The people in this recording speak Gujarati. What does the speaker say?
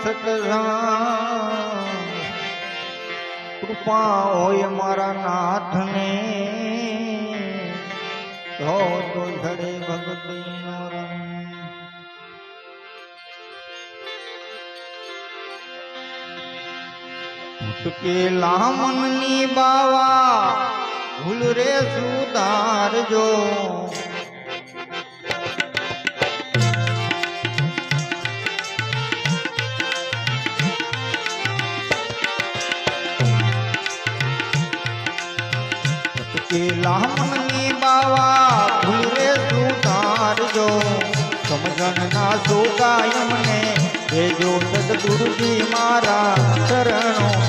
સતસંગ કૃપા હોય મારા નાથને તો જડે ભક્તિનો રંગ ઉટકેલા મનની બાવા ભૂલ રે સુધારજો લામની બાવા ભૂલ રે સુધારજો સમજણ ના સુકાય મને એ જો સદગુરુજી મારા શરણો